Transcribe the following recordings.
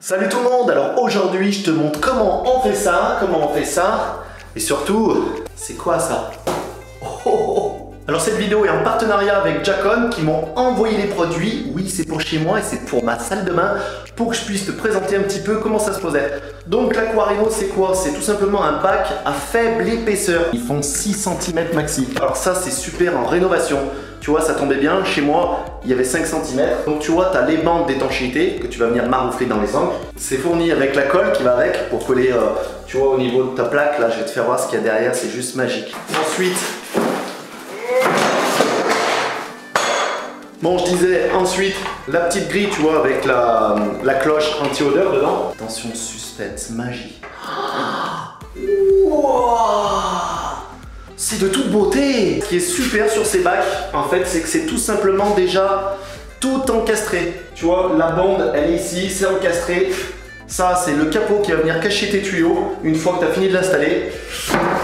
Salut tout le monde, alors aujourd'hui je te montre comment on fait ça, et surtout, c'est quoi ça? Alors cette vidéo est en partenariat avec Jacon qui m'ont envoyé les produits. Oui, c'est pour chez moi et c'est pour ma salle de bain pour que je puisse te présenter un petit peu comment ça se posait. Donc l'Aquarino c'est quoi? C'est tout simplement un bac à faible épaisseur. Ils font 6 cm maxi. Alors ça c'est super en rénovation. Tu vois, ça tombait bien, chez moi il y avait 5 cm. Donc tu vois, tu as les bandes d'étanchéité que tu vas venir maroufler dans les angles. C'est fourni avec la colle qui va avec pour coller, tu vois, au niveau de ta plaque. Là je vais te faire voir ce qu'il y a derrière, c'est juste magique. Ensuite, bon, je disais ensuite la petite grille, tu vois, avec la cloche anti-odeur dedans. Attention, suspense, magie. Wow, c'est de toute beauté. Ce qui est super sur ces bacs, en fait, c'est que c'est tout simplement déjà tout encastré. Tu vois, la bande, elle est ici, c'est encastré. Ça, c'est le capot qui va venir cacher tes tuyaux une fois que tu as fini de l'installer.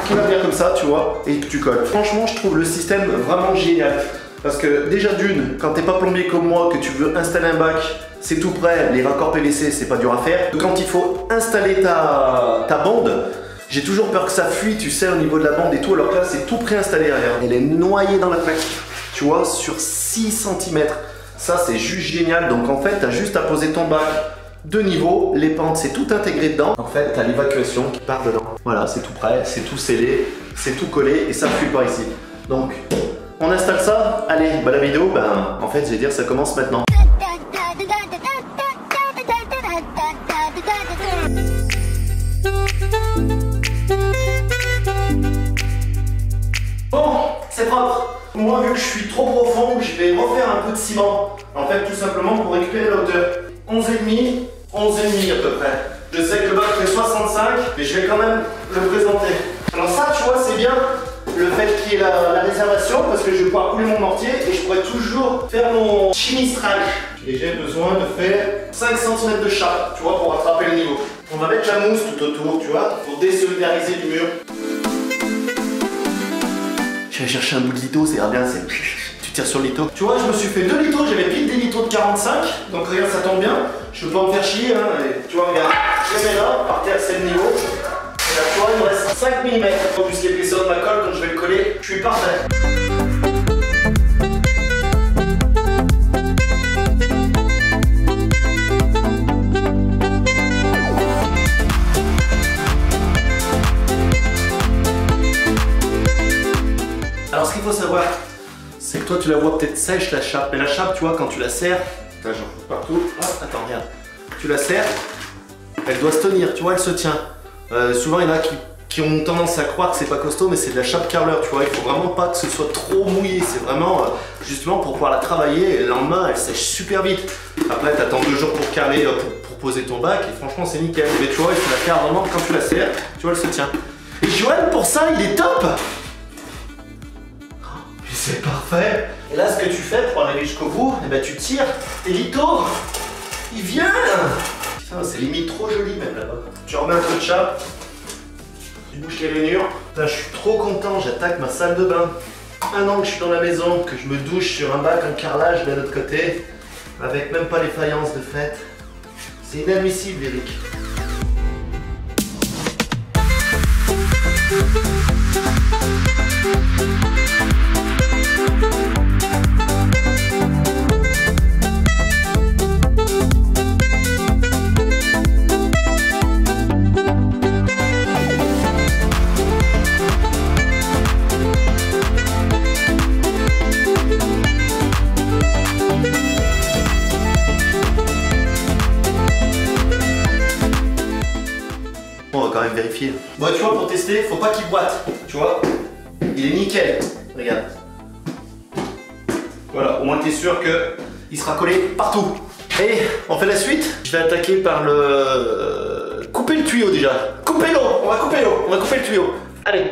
Qui va venir comme ça, tu vois, et que tu colles. Franchement, je trouve le système vraiment génial. Parce que déjà d'une, quand t'es pas plombier comme moi, que tu veux installer un bac, c'est tout prêt, les raccords PVC c'est pas dur à faire. Quand il faut installer ta bande, j'ai toujours peur que ça fuit, tu sais, au niveau de la bande et tout, alors que là c'est tout préinstallé, regarde. Elle est noyée dans la plaque, tu vois, sur 6 cm. Ça c'est juste génial, donc en fait t'as juste à poser ton bac de niveau, les pentes c'est tout intégré dedans. En fait t'as l'évacuation qui part dedans. Voilà, c'est tout prêt, c'est tout scellé, c'est tout collé et ça fuit pas ici. Donc on installe ça, allez, bah la vidéo, en fait je vais dire ça commence maintenant. Bon, c'est propre. Moi vu que je suis trop profond, je vais refaire un peu de ciment. En fait tout simplement pour récupérer la hauteur. 11,5, 11,5 à peu près. Je sais que le bac fait 65, mais je vais quand même le présenter. Alors ça tu vois c'est bien. Le fait qu'il y ait la réservation, parce que je vais pouvoir couler mon mortier et je pourrais toujours faire mon chimistrage. Et j'ai besoin de faire 5 cm de chape, tu vois, pour rattraper le niveau. On va mettre la mousse tout autour, tu vois, pour désolidariser du mur. Je vais chercher un bout de litho, c'est bien, tu tires sur le litho. Tu vois, je me suis fait 2 litos, j'avais pile des litos de 45, donc regarde, ça tombe bien. Je peux pas me faire chier, hein, et, tu vois, regarde, je les mets là, par terre, c'est le niveau. Et là, tu vois, il me reste 5 mm. Plus l'épaisseur de ma colle, quand je vais le coller, je suis parfait. Alors, ce qu'il faut savoir, c'est que toi, tu la vois peut-être sèche, la chape. Mais la chape, tu vois, quand tu la serres, là, j'en fous partout. Hop, attends, regarde. Tu la serres, elle doit se tenir, tu vois, elle se tient. Souvent il y en a qui ont tendance à croire que c'est pas costaud, mais c'est de la chape carreleur, tu vois. Il faut vraiment pas que ce soit trop mouillé, c'est vraiment justement pour pouvoir la travailler et le lendemain elle sèche super vite. Après tu attends 2 jours pour carreler, pour poser ton bac et franchement c'est nickel. Mais tu vois, il faut la faire vraiment quand tu la serres, tu vois, elle se tient. Et Johan pour ça il est top. Mais c'est parfait. Et là ce que tu fais pour arriver jusqu'au bout, eh ben, tu tires tes litos, il vient. Putain, c'est limite trop joli même là-bas. Tu remets un peu de chape, tu bouches les rainures. Putain, je suis trop content, j'attaque ma salle de bain. Un an que je suis dans la maison, que je me douche sur un bac en carrelage de l'autre côté, avec même pas les faïences de fête. C'est inadmissible, Eric. On va quand même vérifier. Bon, tu vois, pour tester, faut pas qu'il boite. Tu vois, il est nickel. Regarde. Voilà, au moins t'es sûr que il sera collé partout. Et on fait la suite. Je vais attaquer par le couper le tuyau déjà. Couper l'eau. On va couper l'eau. On va couper le tuyau. Allez.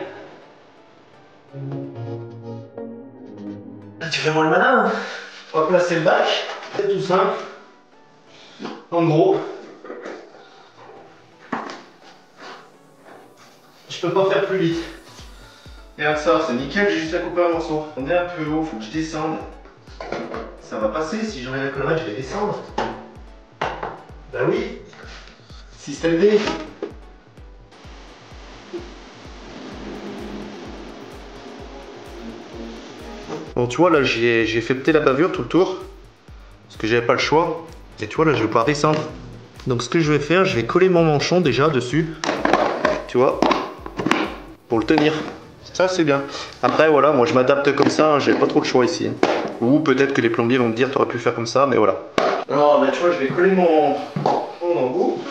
Tu fais moi le malin. Hein. On va placer le bac. C'est tout simple. En gros. Je peux pas faire plus vite. Regarde ça, c'est nickel, j'ai juste à couper un morceau. On est un peu haut, faut que je descende. Ça va passer, si j'enlève la collerette, je vais descendre. Bah oui. Système D. Bon, tu vois, là, j'ai fait péter la bavure tout le tour. Parce que j'avais pas le choix. Et tu vois, là, je vais pouvoir descendre. Donc, ce que je vais faire, je vais coller mon manchon déjà dessus. Tu vois, pour le tenir. Ça, c'est bien. Après, voilà, moi, je m'adapte comme ça. Hein, j'ai pas trop le choix ici. Ou peut-être que les plombiers vont me dire, t'aurais pu faire comme ça, mais voilà. Alors, bah, tu vois, je vais coller mon embout.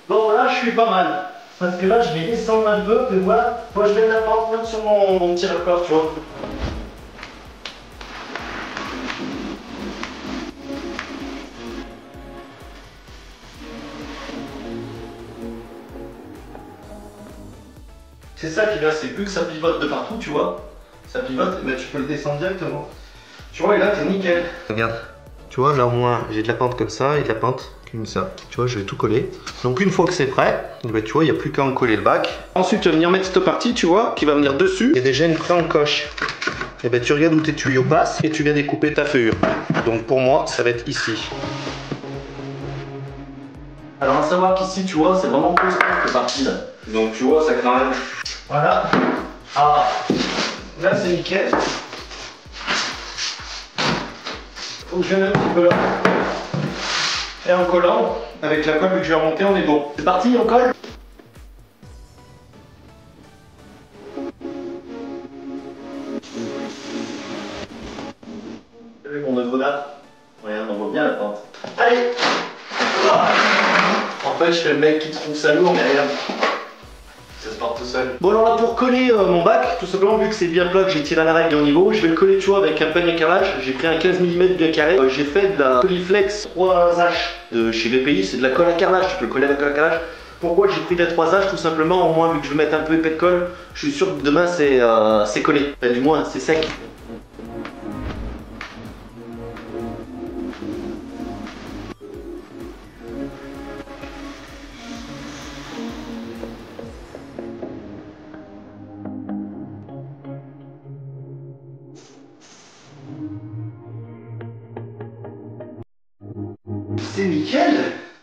Bon, voilà, je suis pas mal. Parce que là, je vais descendre un peu, et voilà. Moi, je vais la porte même sur mon petit raccord, tu vois. C'est ça qui est bien, c'est plus que ça pivote de partout, tu vois. Ça pivote, et ben, tu peux le descendre directement. Tu vois, et là, t'es nickel. Regarde. Tu vois, là, au moins, j'ai de la pente comme ça et de la pente comme ça. Tu vois, je vais tout coller. Donc, une fois que c'est prêt, ben, tu vois, il n'y a plus qu'à en coller le bac. Ensuite, tu vas venir mettre cette partie, tu vois, qui va venir dessus. Il y a déjà une pré-encoche. Et ben, tu regardes où tes tuyaux passent et tu viens découper ta feuille. Donc, pour moi, ça va être ici. Alors, à savoir qu'ici, tu vois, c'est vraiment costaud cette partie là. Donc, tu vois, ça quand même. Voilà. Ah, là, c'est nickel. Faut que je vienne un petit peu là. Et en collant, avec la colle, vu que je vais remonter, on est bon. C'est parti, on colle. T'as vu mon neveu là? Regarde, on voit bien la pente. Allez. Ah. En fait, je fais le mec qui trouve ça lourd, mais regarde. Ça se porte tout seul. Bon, alors là, pour coller mon bac, tout simplement, vu que c'est bien plat, que j'ai tiré à la règle au niveau, je vais le coller, tu vois, avec un panier à carrelage. J'ai pris un 15 mm bien carré. J'ai fait de la Polyflex 3H de chez VPI, c'est de la colle à carrelage. Tu peux le coller avec la colle à carrelage. Pourquoi j'ai pris de la 3H? Tout simplement, au moins, vu que je vais mettre un peu épais de colle, je suis sûr que demain, c'est collé. Enfin, du moins, c'est sec. C'est nickel.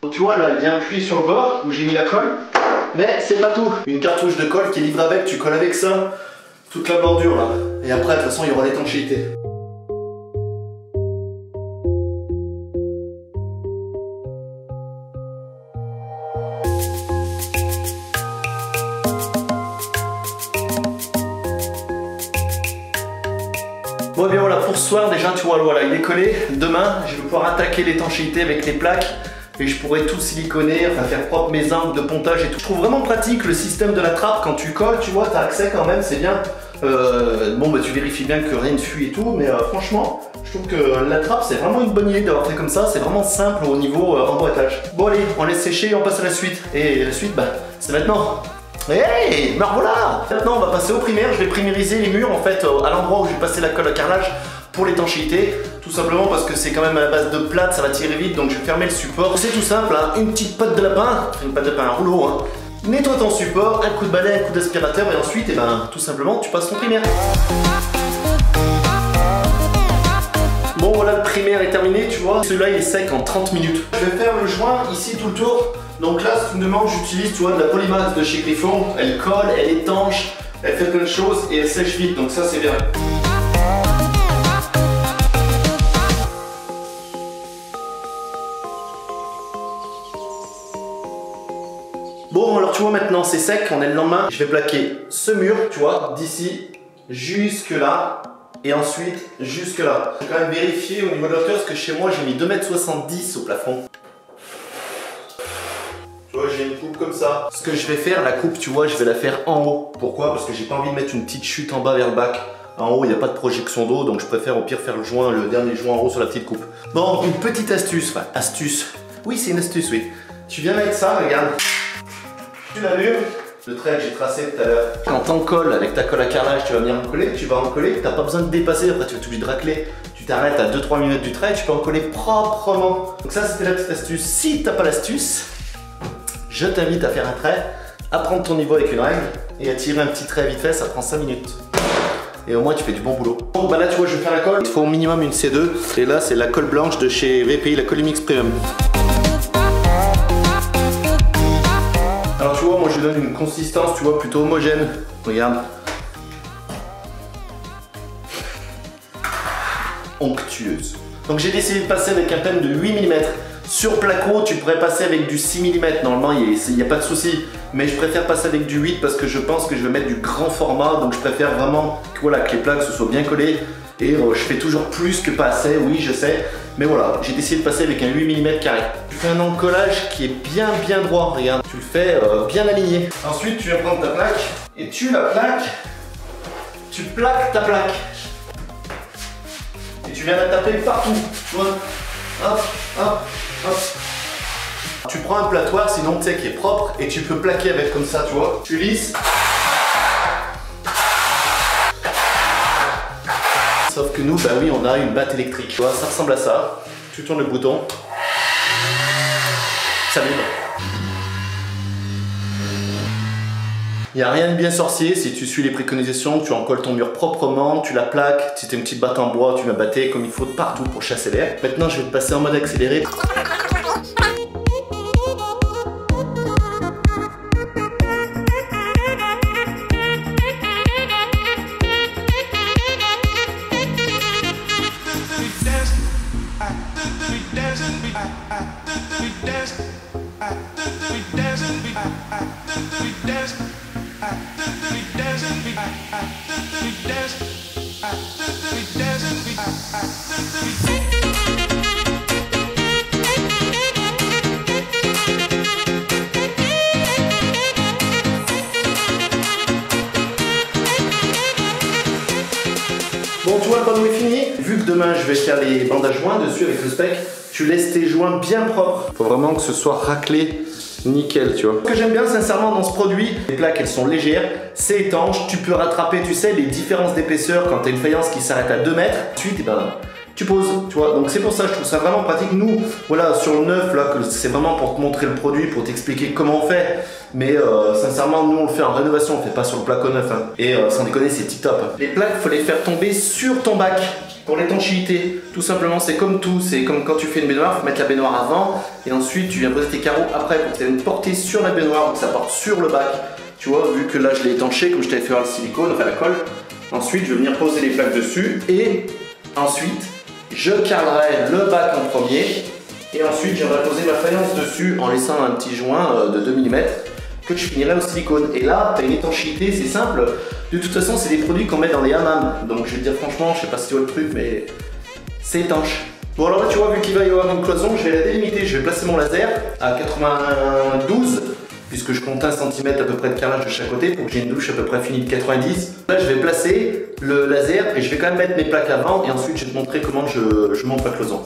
Tu vois là, il y a un puits sur le bord où j'ai mis la colle. Mais c'est pas tout. Une cartouche de colle qui est livrée avec, tu colles avec ça toute la bordure là. Et après, de toute façon, il y aura l'étanchéité. Bon, et bien voilà, pour ce soir, déjà, tu vois, voilà, il est collé. Demain, je vais pouvoir attaquer l'étanchéité avec les plaques et je pourrai tout siliconer, enfin faire propre mes angles de pontage et tout. Je trouve vraiment pratique le système de la trappe. Quand tu colles, tu vois, tu as accès quand même, c'est bien. Bon, bah tu vérifies bien que rien ne fuit et tout, mais franchement, je trouve que la trappe, c'est vraiment une bonne idée d'avoir fait comme ça. C'est vraiment simple au niveau remboîtage. Bon, allez, on laisse sécher et on passe à la suite. Et la suite, bah, c'est maintenant. Hey, ben voilà. Maintenant on va passer au primaire, je vais primériser les murs en fait à l'endroit où j'ai passé la colle à carrelage pour l'étanchéité. Tout simplement parce que c'est quand même à la base de plate, ça va tirer vite, donc je vais fermer le support. C'est tout simple, hein, une petite patte de lapin, une patte de lapin, un rouleau, hein. Nettoie ton support, un coup de balai, un coup d'aspirateur et ensuite, et ben, tout simplement, tu passes ton primaire. Bon voilà, le primaire est terminé, tu vois. Celui-là il est sec en 30 minutes. Je vais faire le joint ici tout le tour. Donc là, si tu me demandes, j'utilise, tu vois, de la Polymax de chez Griffon. Elle colle, elle étanche, elle fait plein de choses et elle sèche vite, donc ça c'est bien. Bon, alors tu vois, maintenant c'est sec, on est le lendemain. Je vais plaquer ce mur, tu vois, d'ici jusque là. Et ensuite, jusque là. Je vais quand même vérifier au niveau de la hauteur, parce que chez moi, j'ai mis 2,70 m au plafond. Tu vois, j'ai une coupe comme ça. Ce que je vais faire, la coupe, tu vois, je vais la faire en haut. Pourquoi? Parce que j'ai pas envie de mettre une petite chute en bas vers le bac. En haut, il n'y a pas de projection d'eau, donc je préfère au pire faire le joint, le dernier joint en haut sur la petite coupe. Bon, une petite astuce, enfin, astuce. Oui, c'est une astuce, oui. Tu viens mettre ça, regarde. Tu l'allumes. Le trait que j'ai tracé tout à l'heure. Quand t'en colles avec ta colle à carrelage, tu vas venir en coller, tu vas en coller, t'as pas besoin de dépasser, après tu vas être obligé de racler. Tu t'arrêtes à 2-3 minutes du trait, tu peux en coller proprement. Donc ça c'était la petite astuce. Si t'as pas l'astuce, je t'invite à faire un trait, à prendre ton niveau avec une règle et à tirer un petit trait vite fait, ça prend 5 minutes. Et au moins tu fais du bon boulot. Bon bah là tu vois je vais faire la colle. Il faut au minimum une C2. Et là c'est la colle blanche de chez VPI, la Collimix Premium. donne une consistance, tu vois, plutôt homogène. Regarde. Onctueuse. Donc j'ai décidé de passer avec un pen de 8 mm. Sur placo, tu pourrais passer avec du 6 mm. Normalement, il n'y a pas de souci. Mais je préfère passer avec du 8 parce que je pense que je vais mettre du grand format. Donc je préfère vraiment que, voilà, que les plaques se soient bien collées. Et je fais toujours plus que pas assez, oui, je sais. Mais voilà, j'ai décidé de passer avec un 8 mm carré. Tu fais un encollage qui est bien droit. Regarde, tu le fais bien aligné. Ensuite, tu viens prendre ta plaque et tu la plaques. Tu plaques ta plaque. Et tu viens la taper partout, tu vois. Hop, hop, hop. Tu prends un platoir, sinon tu sais, qui est propre, et tu peux plaquer avec comme ça, tu vois. Tu lisses. Sauf que nous, bah oui, on a une batte électrique. Tu vois, ça ressemble à ça. Tu tournes le bouton. Ça vibre. Il n'y a rien de bien sorcier si tu suis les préconisations, tu encolles ton mur proprement, tu la plaques, si tu as une petite batte en bois, tu vas battre comme il faut de partout pour chasser l'air. Maintenant, je vais te passer en mode accéléré. Bon, tu vois, le panneau est fini. Vu que demain je vais faire les bandes à joints dessus avec le spec, tu laisses tes joints bien propres. Faut vraiment que ce soit raclé nickel, tu vois. Ce que j'aime bien sincèrement dans ce produit, les plaques elles sont légères, c'est étanche, tu peux rattraper, tu sais, les différences d'épaisseur quand tu as une faïence qui s'arrête à 2 mètres. Ensuite, tu poses, tu vois. Donc c'est pour ça que je trouve ça vraiment pratique. Nous, voilà, sur le neuf, là, c'est vraiment pour te montrer le produit, pour t'expliquer comment on fait. Mais sincèrement, nous on le fait en rénovation, on fait pas sur le placo neuf. Hein. Et sans déconner, c'est tip top. Les plaques, faut les faire tomber sur ton bac. Pour l'étanchéité, tout simplement, c'est comme tout, c'est comme quand tu fais une baignoire, il faut mettre la baignoire avant et ensuite tu viens poser tes carreaux après pour que tu aies une portée sur la baignoire, donc ça porte sur le bac. Tu vois, vu que là je l'ai étanché, comme je t'avais fait voir le silicone, enfin la colle, ensuite je vais venir poser les plaques dessus et ensuite je carrerai le bac en premier et ensuite je viendrai poser ma faïence dessus en laissant un petit joint de 2 mm que je finirai au silicone. Et là, tu as une étanchéité, c'est simple. De toute façon, c'est des produits qu'on met dans les hammams. Donc je vais te dire franchement, je sais pas si tu vois le truc, mais c'est étanche. Bon alors là, tu vois, vu qu'il va y avoir une cloison, je vais la délimiter. Je vais placer mon laser à 92, puisque je compte 1 cm à peu près de carrelage de chaque côté pour que j'ai une douche à peu près finie de 90. Là, je vais placer le laser et je vais quand même mettre mes plaques avant et ensuite je vais te montrer comment je monte la cloison.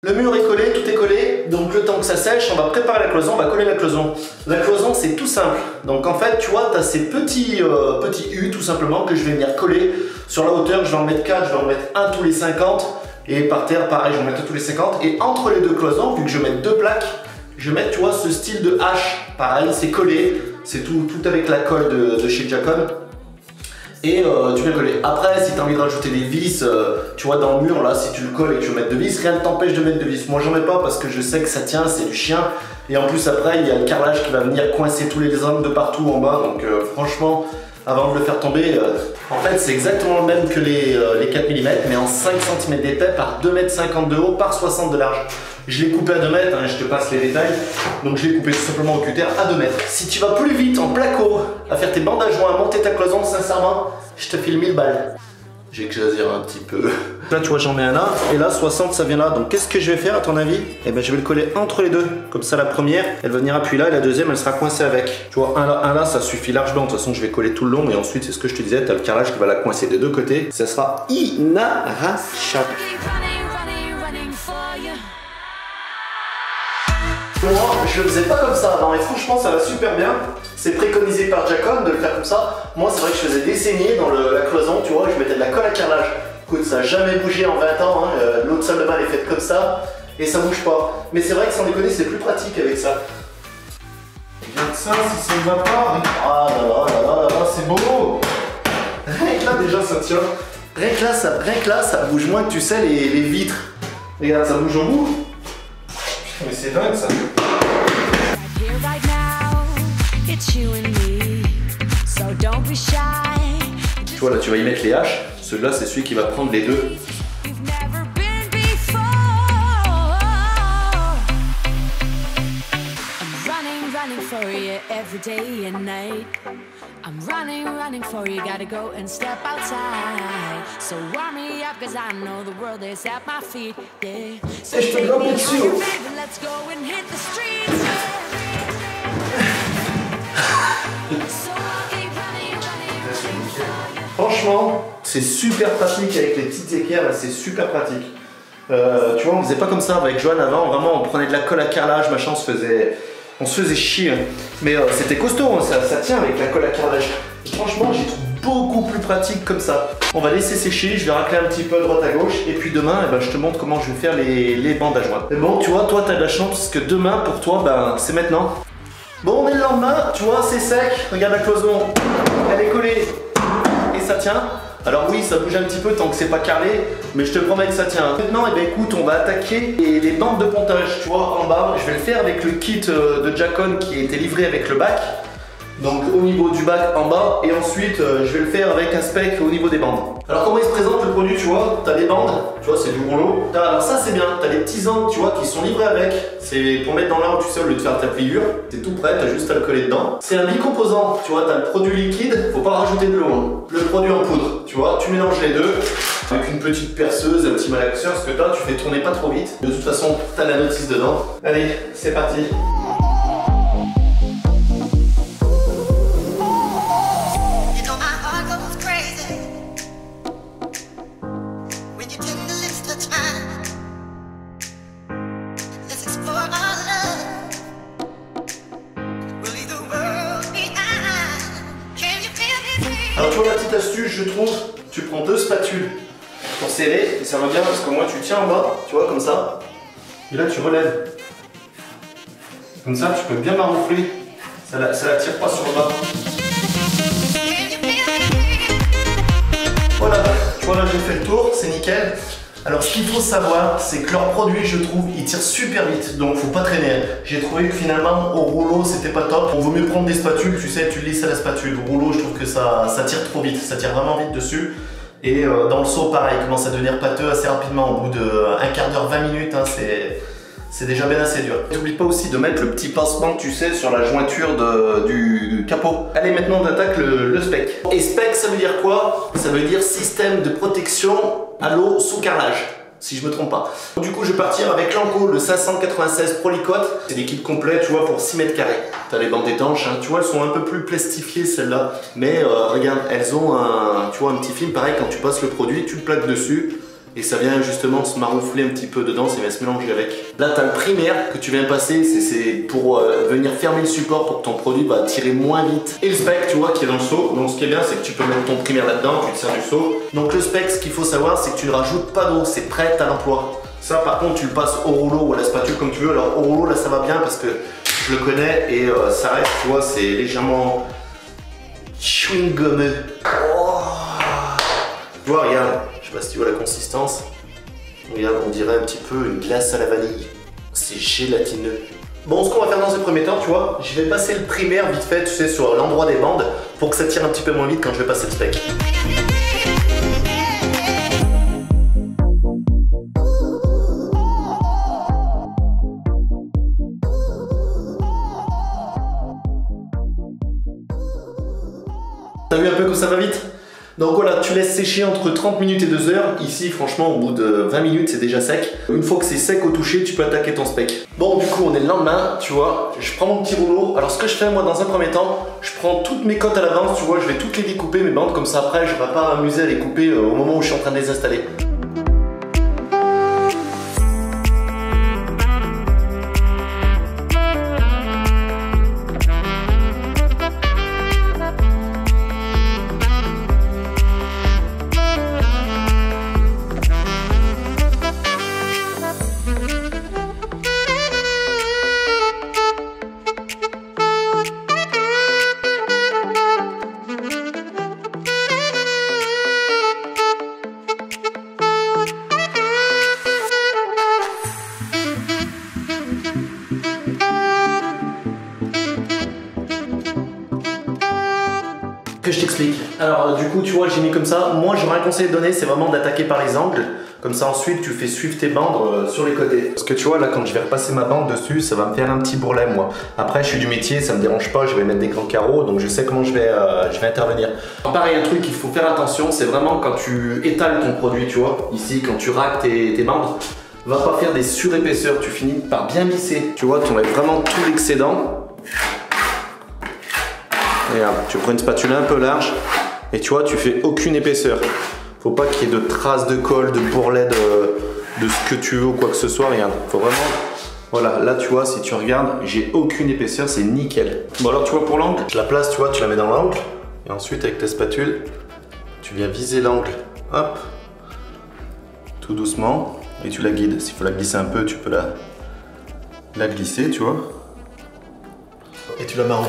Le mur est collé, tout est collé, donc le temps que ça sèche, on va préparer la cloison, on va coller la cloison. La cloison c'est tout simple, donc en fait tu vois, tu as ces petits U tout simplement que je vais venir coller sur la hauteur, je vais en mettre 4, je vais en mettre un tous les 50, et par terre pareil, je vais en mettre un tous les 50, et entre les deux cloisons, vu que je vais mettre 2 plaques, je vais mettre tu vois ce style de hache, pareil, c'est collé, c'est tout avec la colle de chez Jacon. Et tu viens coller. Après, si tu as envie de rajouter des vis, tu vois, dans le mur, là, si tu le colles et que tu veux mettre de vis, rien ne t'empêche de mettre de vis. Moi, j'en mets pas parce que je sais que ça tient, c'est du chien. Et en plus, après, il y a le carrelage qui va venir coincer tous les angles de partout en bas. Donc, franchement, avant de le faire tomber, en fait, c'est exactement le même que les 4 mm, mais en 5 cm d'épais par 2,50 m de haut par 60 de large. Je l'ai coupé à 2 mètres, hein, je te passe les détails. Donc je l'ai coupé tout simplement au cutter à 2 mètres. Si tu vas plus vite en placo à faire tes bandes à joints, à monter ta cloison, sincèrement, je te file 1000 balles. J'ai exagéré un petit peu. Là tu vois j'en mets un là, et là 60 ça vient là. Donc qu'est-ce que je vais faire à ton avis? Eh ben je vais le coller entre les deux. Comme ça la première, elle va venir appuyer là, et la deuxième elle sera coincée avec. Tu vois, un là ça suffit largement. De toute façon je vais coller tout le long, et ensuite c'est ce que je te disais, tu as le carrelage qui va la coincer des deux côtés. Ça sera inarrachable. Moi, je le faisais pas comme ça avant et franchement, ça va super bien. C'est préconisé par Jacon de le faire comme ça. Moi, c'est vrai que je faisais des saignées dans la cloison, tu vois, je mettais de la colle à carrelage. Écoute, ça n'a jamais bougé en 20 ans, hein. L'autre salle de bain elle est faite comme ça et ça bouge pas. Mais c'est vrai que sans déconner, c'est plus pratique avec ça. Regarde ça, si ça ne va pas. Ah là, c'est beau. Rien que là, déjà, ça tient. Rien que là, ça bouge moins que tu sais les vitres. Regarde, ça bouge au bout. Mais c'est dingue ça. Tu vois là, tu vas y mettre les haches. Celui-là, c'est celui qui va prendre les deux. I'm running for you, gotta go and step outside. So warm me up, cause I know the world is at my feet, yeah. So je peux grimper dessus. Let's go and hit the streets, Franchement, c'est super pratique avec les petites équerres, là, c'est super pratique. Tu vois, on faisait pas comme ça avec Joanne avant, vraiment, on prenait de la colle à carrelage, machin, on se faisait chier. Hein. Mais c'était costaud, hein, ça tient avec la colle à carrelage. Et franchement, j'y trouve beaucoup plus pratique comme ça. On va laisser sécher, je vais racler un petit peu à droite à gauche, et puis demain, eh ben, je te montre comment je vais faire les bandes à joindre. Mais bon, tu vois, toi, t'as de la chance, parce que demain, pour toi, ben, c'est maintenant. Bon, on est le lendemain, tu vois, c'est sec, regarde la cloison, elle est collée, et ça tient. Alors oui, ça bouge un petit peu tant que c'est pas carré, mais je te promets que ça tient. Maintenant, eh ben, écoute, on va attaquer les bandes de pontage, tu vois, en bas. Je vais le faire avec le kit de Jacon qui a été livré avec le bac. Donc au niveau du bac en bas, et ensuite je vais le faire avec un spec au niveau des bandes. Alors comment il se présente le produit, tu vois, t'as des bandes, tu vois, c'est du rouleau. Alors ça c'est bien, t'as des petits angles, tu vois, qui sont livrés avec. C'est pour mettre dans l'arbre, tu sais, au lieu de faire ta pliure, c'est tout prêt, t'as juste à le coller dedans. C'est un bicomposant, tu vois, t'as le produit liquide, faut pas rajouter de l'eau. Hein. Le produit en poudre, tu vois, tu mélanges les deux. Avec une petite perceuse, un petit malaxeur, parce que là tu fais tourner pas trop vite. De toute façon, t'as la notice dedans. Allez, c'est parti. Alors tu vois la petite astuce, je trouve, tu prends deux spatules pour serrer, et ça va bien parce que moi tu tiens en bas, tu vois, comme ça, et là tu relèves. Comme ça tu peux bien maroufler, ça la tire pas sur le bas. Voilà, tu vois là j'ai fait le tour, c'est nickel. Alors ce qu'il faut savoir, c'est que leur produit, je trouve, il tire super vite, donc faut pas traîner. J'ai trouvé que finalement, au rouleau, c'était pas top. On vaut mieux prendre des spatules, tu sais, tu lisses à la spatule. Au rouleau, je trouve que ça tire trop vite, ça tire vraiment vite dessus. Et dans le seau, pareil, il commence à devenir pâteux assez rapidement. Au bout d'un quart d'heure, 20 minutes, hein, c'est déjà bien assez dur. N'oublie pas aussi de mettre le petit pansement, tu sais, sur la jointure du capot. Allez, maintenant on attaque le spec. Et spec, ça veut dire quoi? Ça veut dire système de protection à l'eau sous carrelage, si je me trompe pas. Du coup, je vais partir avec l'Anco, le 596 Prolicote. C'est des kits complets, tu vois, pour 6 mètres carrés. T'as les bandes étanches, hein. Tu vois, elles sont un peu plus plastifiées celles-là. Mais regarde, elles ont un petit film, pareil, quand tu passes le produit, tu le plaques dessus. Et ça vient justement se maroufler un petit peu dedans, ça vient se mélanger avec. Là, tu as le primaire que tu viens passer, c'est pour venir fermer le support pour que ton produit va tirer moins vite. Et le spec, tu vois, qui est dans le seau. Donc, ce qui est bien, c'est que tu peux mettre ton primaire là-dedans, tu te sers du seau. Donc, le spec, ce qu'il faut savoir, c'est que tu ne rajoutes pas d'eau, c'est prêt à l'emploi. Ça, par contre, tu le passes au rouleau ou à la spatule comme tu veux. Alors, au rouleau, là, ça va bien parce que je le connais et ça reste, tu vois, c'est légèrement chewing-gummeux. Oh. Tu vois, regarde. Je sais pas si tu vois la consistance. Regarde, on dirait un petit peu une glace à la vanille. C'est gélatineux. Bon, ce qu'on va faire dans ce premier temps, tu vois, je vais passer le primaire vite fait, tu sais, sur l'endroit des bandes pour que ça tire un petit peu moins vite quand je vais passer le spec. T'as vu un peu que ça va vite? Donc voilà, tu laisses sécher entre 30 minutes et 2 heures. Ici, franchement, au bout de 20 minutes, c'est déjà sec. Une fois que c'est sec au toucher, tu peux attaquer ton spec. Bon, du coup, on est le lendemain, tu vois. Je prends mon petit rouleau. Alors, ce que je fais, moi, dans un premier temps, je prends toutes mes cotes à l'avance, tu vois. Je vais toutes les découper, mes bandes, comme ça, après, je ne vais pas m'amuser à les couper au moment où je suis en train de les installer. coup, tu vois, j'ai mis comme ça. Moi, j'aurais un conseil à donner, c'est vraiment d'attaquer par les angles. Comme ça, ensuite, tu fais suivre tes bandes sur les côtés. Parce que tu vois, là, quand je vais repasser ma bande dessus, ça va me faire un petit bourrelet, moi. Après, je suis du métier, ça me dérange pas, je vais mettre des grands carreaux, donc je sais comment je vais intervenir. Pareil, un truc qu'il faut faire attention, c'est vraiment quand tu étales ton produit, tu vois. Ici, quand tu raques tes bandes, va pas faire des surépaisseurs, tu finis par bien lisser. Tu vois, tu enlèves vraiment tout l'excédent. Regarde, tu prends une spatule un peu large et tu vois, tu fais aucune épaisseur. Faut pas qu'il y ait de traces de colle, de bourrelet, de ce que tu veux ou quoi que ce soit. Regarde, faut vraiment. Voilà, là tu vois, si tu regardes, j'ai aucune épaisseur, c'est nickel. Bon alors tu vois pour l'angle, je la place, tu vois, tu la mets dans l'angle et ensuite avec ta spatule, tu viens viser l'angle. Hop, tout doucement et tu la guides. S'il faut la glisser un peu, tu peux la glisser, tu vois. Et tu la mets en haut.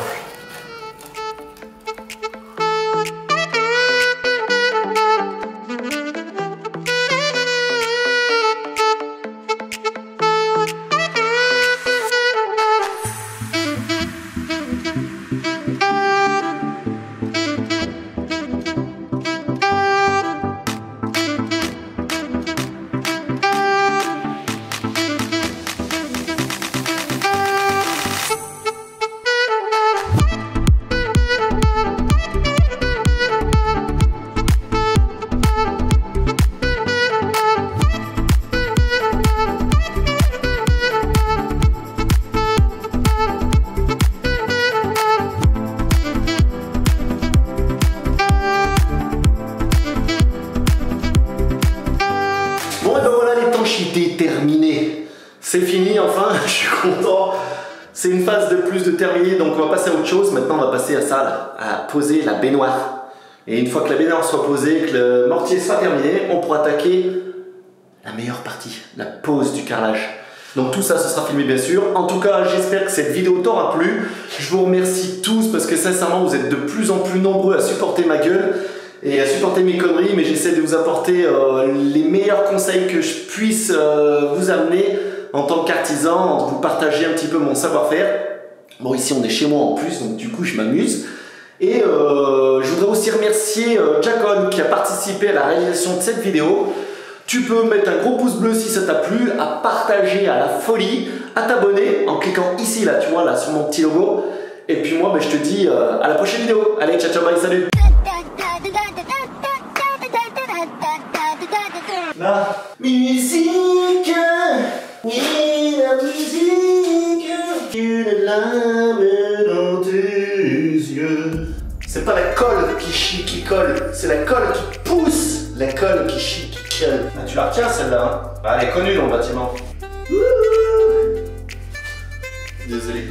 Terminé. C'est fini enfin, je suis content. C'est une phase de plus de terminer, donc on va passer à autre chose. Maintenant on va passer à ça, là, à poser la baignoire. Et une fois que la baignoire soit posée, que le mortier sera terminé, on pourra attaquer la meilleure partie, la pose du carrelage. Donc tout ça, ce sera filmé bien sûr. En tout cas, j'espère que cette vidéo t'aura plu. Je vous remercie tous parce que sincèrement, vous êtes de plus en plus nombreux à supporter ma gueule et à supporter mes conneries, mais j'essaie de vous apporter les meilleurs conseils que je puisse vous amener en tant qu'artisan, vous partager un petit peu mon savoir-faire. Bon, ici on est chez moi en plus, donc du coup je m'amuse. Et je voudrais aussi remercier Jacon qui a participé à la réalisation de cette vidéo. Tu peux mettre un gros pouce bleu si ça t'a plu, à partager à la folie, à t'abonner en cliquant ici, là, tu vois, là, sur mon petit logo. Et puis moi, je te dis à la prochaine vidéo. Allez, ciao, ciao, bye, salut. La musique, oui, la musique, une lame dans tes yeux. C'est pas la colle qui chie, qui colle, c'est la colle qui pousse. La colle qui chie, qui colle. Ah, tu la retiens celle-là, hein? Ah, elle est connue dans le bâtiment. Désolé.